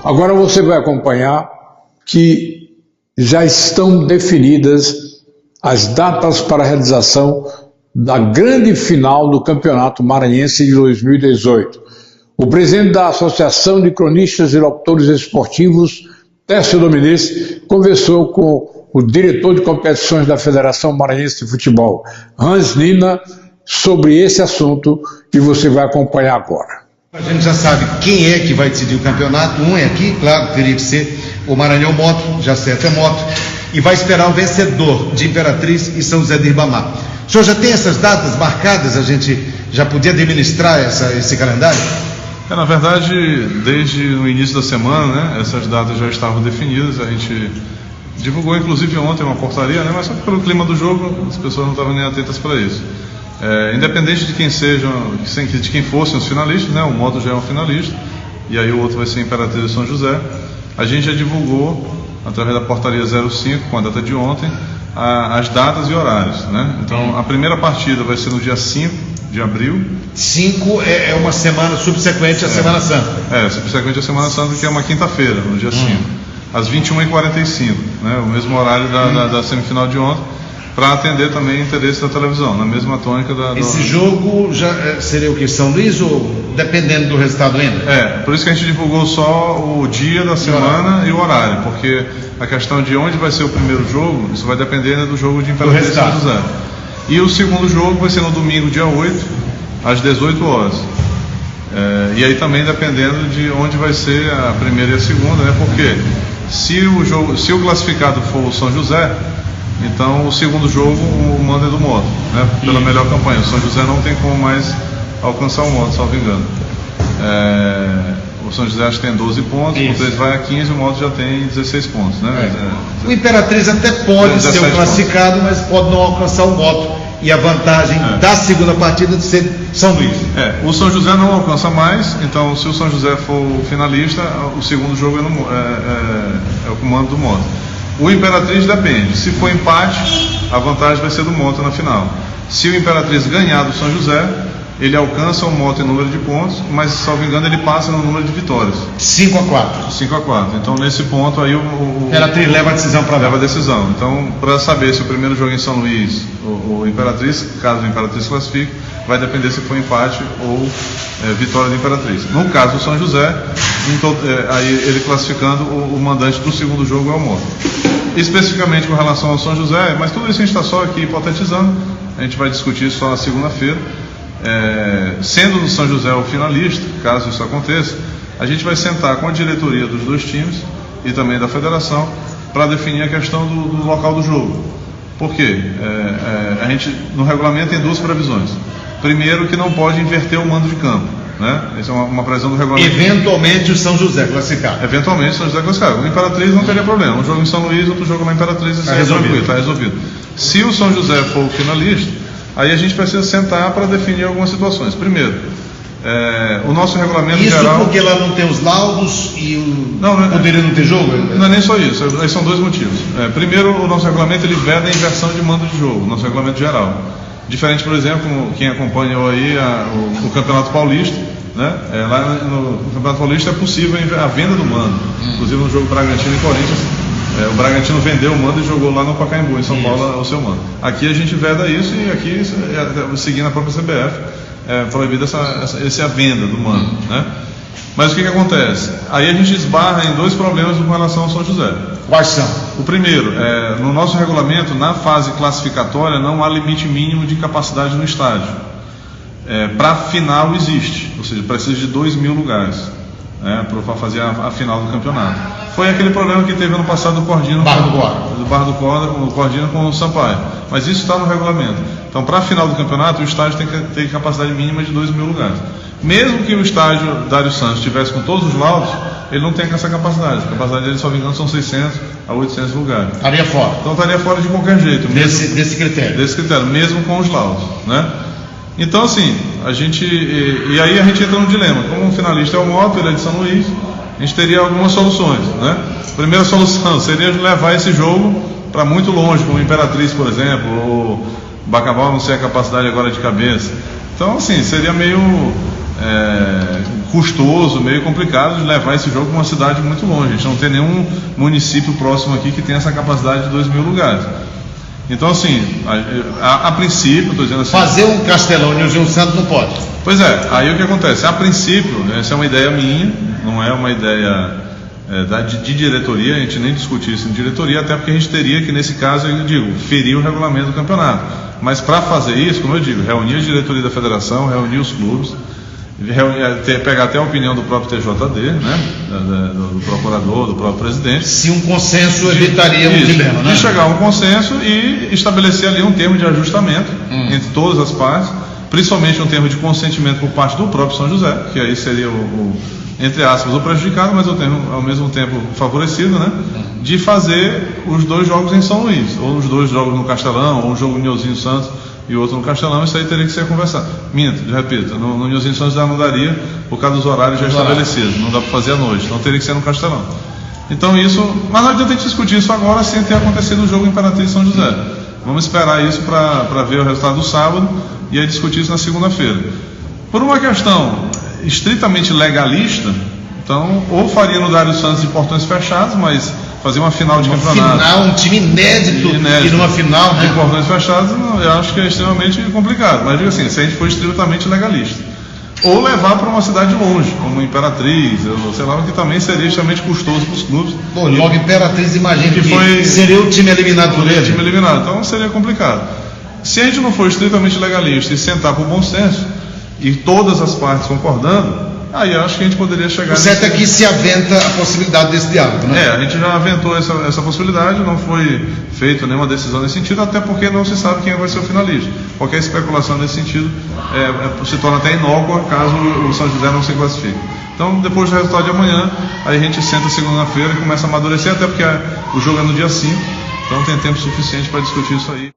Agora você vai acompanhar que já estão definidas as datas para a realização da grande final do Campeonato Maranhense de 2018. O presidente da Associação de Cronistas e Locutores Esportivos, Tércio Domingues, conversou com o diretor de competições da Federação Maranhense de Futebol, Hans Nina, sobre esse assunto que você vai acompanhar agora. A gente já sabe quem é que vai decidir o campeonato. Um é aqui, claro, teria que ser o Maranhão Moto, já certo é Moto, e vai esperar o vencedor de Imperatriz e São José de Ribamar. O senhor já tem essas datas marcadas? A gente já podia administrar esse calendário? Na verdade, desde o início da semana, né, essas datas já estavam definidas. A gente divulgou inclusive ontem uma portaria, né, mas só que pelo clima do jogo as pessoas não estavam nem atentas para isso. Independente de quem sejam, de quem fossem os finalistas, né, o Moto já é um finalista, e aí o outro vai ser Imperatriz e São José. A gente já divulgou, através da portaria 05, com a data de ontem, as datas e horários, né? Então, a primeira partida vai ser no dia 5 de abril. 5 é uma semana subsequente à Semana Santa. Subsequente à Semana Santa, que é uma quinta-feira, no dia 5. Às 21h45, né? O mesmo horário da semifinal de ontem, para atender também o interesse da televisão, na mesma tônica Esse jogo já seria o que? São Luís, ou dependendo do resultado ainda? Por isso que a gente divulgou só o dia da semana e o horário, porque a questão de onde vai ser o primeiro jogo, isso vai depender ainda do jogo de Imperatriz e São José. E o segundo jogo vai ser no domingo, dia 8, às 18 horas. E aí também dependendo de onde vai ser a primeira e a segunda, né? Porque se o classificado for o São José, então o segundo jogo o mando é do Moto, né? Pela melhor campanha. O São José não tem como mais alcançar o Moto, salvo engano. O São José acho que tem 12 pontos, o 3 vai a 15, o Moto já tem 16 pontos, né? O Imperatriz até pode ser o classificado, mas pode não alcançar o Moto. E a vantagem da segunda partida de ser São Luís. O São José não alcança mais, então se o São José for o finalista, o segundo jogo é o comando do Moto. O Imperatriz depende, se for empate, a vantagem vai ser do Moto na final. Se o Imperatriz ganhar do São José, ele alcança o Moto em número de pontos, mas, salvo engano, ele passa no número de vitórias. 5-4. 5-4. Então, nesse ponto aí, o Imperatriz leva a decisão para lá. Leva a decisão. Então, para saber se o primeiro jogo em São Luís, o Imperatriz, caso o Imperatriz classifique, vai depender se for empate ou vitória do Imperatriz. No caso do São José, aí ele classificando, o mandante do segundo jogo é o Moto. Especificamente com relação ao São José, mas tudo isso a gente está só aqui hipotetizando, a gente vai discutir isso só na segunda-feira. Sendo o São José o finalista, caso isso aconteça, a gente vai sentar com a diretoria dos dois times e também da federação para definir a questão do local do jogo. Por quê? A gente no regulamento tem duas previsões. Primeiro, que não pode inverter o mando de campo, né? Essa é uma previsão do regulamento. Eventualmente o São José classificado. Eventualmente o São José classificado. O Imperatriz não teria problema. Um jogo em São Luís, outro jogo na Imperatriz, isso está resolvido. Se o São José for o finalista, aí a gente precisa sentar para definir algumas situações. Primeiro, o nosso regulamento isso geral... Isso porque lá não tem os laudos e poderia não ter jogo? Não é nem só isso, aí são dois motivos. Primeiro, o nosso regulamento ele veda a inversão de mando de jogo, o nosso regulamento geral. Diferente, por exemplo, quem acompanhou aí o Campeonato Paulista, né? Lá no Campeonato Paulista é possível a venda do mando. Inclusive no jogo Bragantino e Corinthians, o Bragantino vendeu o mando e jogou lá no Pacaembu, em São Paulo, o seu mando. Aqui a gente veda isso e aqui, seguindo a própria CBF, é proibida essa venda do mando, né? Mas o que acontece? Aí a gente esbarra em dois problemas com relação ao São José. Quais são? O primeiro, no nosso regulamento, na fase classificatória, não há limite mínimo de capacidade no estádio. Para a final existe, ou seja, precisa de 2.000 lugares, para fazer a final do campeonato. Foi aquele problema que teve ano passado do Cordino, do Barra do Cordino com o Sampaio. Mas isso está no regulamento. Então, para a final do campeonato, o estádio tem que ter capacidade mínima de 2.000 lugares. Mesmo que o estádio Dário Santos estivesse com todos os laudos, ele não tem essa capacidade. A capacidade dele, só me engano, são 600 a 800 lugares. Estaria fora. Então estaria fora de qualquer jeito. Desse critério. Desse critério, mesmo com os laudos, né? Então, assim, e aí a gente entra no dilema. Como o finalista é o Moto, ele é de São Luís, a gente teria algumas soluções, né? Primeira solução seria levar esse jogo para muito longe, como Imperatriz, por exemplo, ou Bacabal, não sei a capacidade agora de cabeça. Então, assim, seria meio custoso, meio complicado de levar esse jogo para uma cidade muito longe. A gente não tem nenhum município próximo aqui que tenha essa capacidade de 2.000 lugares. Então, assim, a princípio, estou dizendo assim... Fazer um Castelão e Nilzinho Santos não pode. Pois é, aí o que acontece? A princípio, essa é uma ideia minha, não é uma ideia de diretoria, a gente nem discutir isso em diretoria, até porque a gente teria que, nesse caso, eu digo, ferir o regulamento do campeonato. Mas para fazer isso, como eu digo, reunir a diretoria da federação, reunir os clubes, pegar até a opinião do próprio TJD, né, do procurador, do próprio presidente. Se um consenso evitaria um dilema, né? De chegar a um consenso e estabelecer ali um termo de ajustamento entre todas as partes, principalmente um termo de consentimento por parte do próprio São José, que aí seria entre aspas, o prejudicado, mas ao mesmo tempo favorecido, né, de fazer os 2 jogos em São Luís, ou os 2 jogos no Castelão, ou um jogo no Nilzinho Santos e outro no Castelão. Isso aí teria que ser conversado. Minto, repito, no Nilzinho Santos já não daria, por causa dos horários já estabelecidos, não dá para fazer à noite, então teria que ser no Castelão. Então isso, mas não adianta a gente discutir isso agora sem ter acontecido o jogo Imperatriz São José. Vamos esperar isso para ver o resultado do sábado e aí discutir isso na segunda-feira. Por uma questão estritamente legalista, então, ou faria no Dário Santos de portões fechados, mas fazer uma final de campeonato. Um time inédito e numa final, né? De portões fechados, eu acho que é extremamente complicado. Mas digo assim, se a gente for estritamente legalista. Ou levar para uma cidade longe, como Imperatriz, ou sei lá, que também seria extremamente custoso para os clubes. Pô, logo Imperatriz, imagina que seria o time eliminado por ele. Time eliminado, então seria complicado. Se a gente não for estritamente legalista e sentar por bom senso, e todas as partes concordando, aí acho que a gente poderia chegar... O certo é que se aventa a possibilidade desse diálogo, né? A gente já aventou essa possibilidade, não foi feita nenhuma decisão nesse sentido, até porque não se sabe quem vai ser o finalista. Qualquer especulação nesse sentido se torna até inócua caso o São José não se classifique. Então, depois do resultado de amanhã, aí a gente senta segunda-feira e começa a amadurecer, até porque o jogo é no dia 5, então tem tempo suficiente para discutir isso aí.